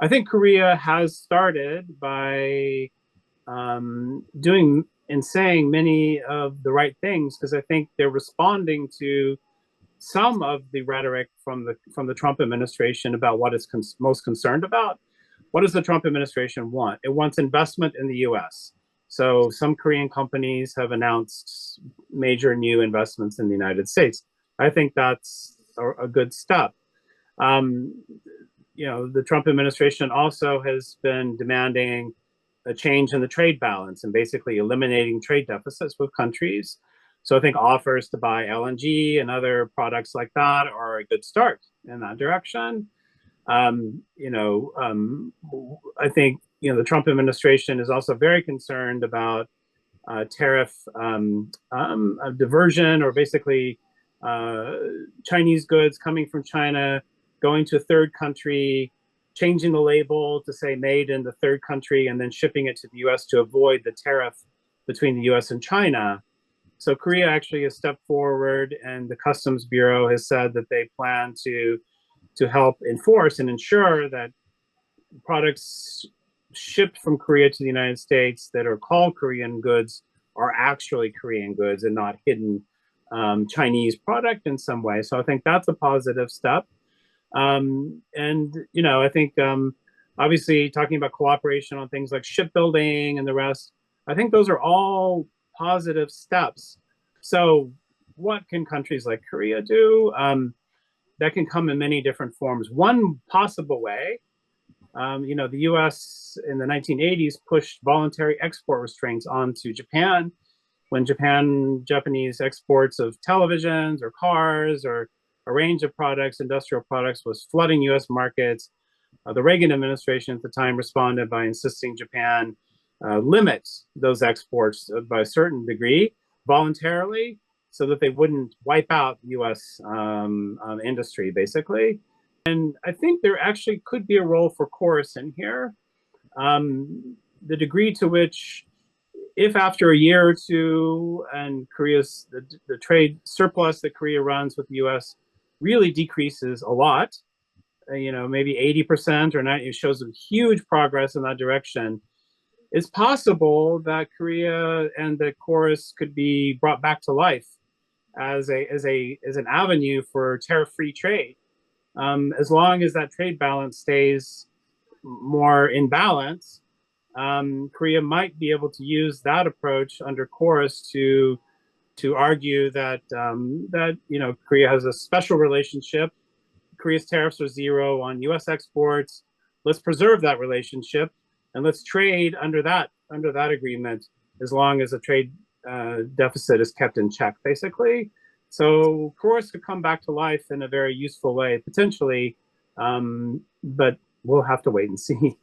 I think Korea has started by doing and saying many of the right things, because I think they're responding to some of the rhetoric from the Trump administration about what it's most concerned about. What does the Trump administration want? It wants investment in the U.S. So some Korean companies have announced major new investments in the United States. I think that's a good step. Um, the Trump administration also has been demanding a change in the trade balance and basically eliminating trade deficits with countries. So I think offers to buy LNG and other products like that are a good start in that direction. I think the Trump administration is also very concerned about tariff diversion, or basically Chinese goods coming from China going to a third country, changing the label to say made in the third country, and then shipping it to the US to avoid the tariff between the US and China. So Korea actually has stepped forward, and the Customs Bureau has said that they plan to help enforce and ensure that products shipped from Korea to the United States that are called Korean goods are actually Korean goods and not hidden Chinese product in some way. So I think that's a positive step. I think obviously talking about cooperation on things like shipbuilding and the rest, I think those are all positive steps. So what can countries like Korea do? That can come in many different forms. One possible way, the US in the 1980s pushed voluntary export restraints onto Japan when Japanese exports of televisions or cars or a range of products, industrial products, was flooding US markets. The Reagan administration at the time responded by insisting Japan limit those exports by a certain degree voluntarily, so that they wouldn't wipe out US industry, basically. And I think there actually could be a role for Chorus in here. The degree to which, if after a year or two and the trade surplus that Korea runs with the US really decreases a lot, maybe 80% or 90%, it shows a huge progress in that direction. It's possible that Korea and the Chorus could be brought back to life as an avenue for tariff-free trade. As long as that trade balance stays more in balance, Korea might be able to use that approach under Chorus to argue that Korea has a special relationship. Korea's tariffs are zero on U.S. exports. Let's preserve that relationship and let's trade under that agreement, as long as the trade deficit is kept in check, basically. So Chorus could come back to life in a very useful way, potentially, but we'll have to wait and see.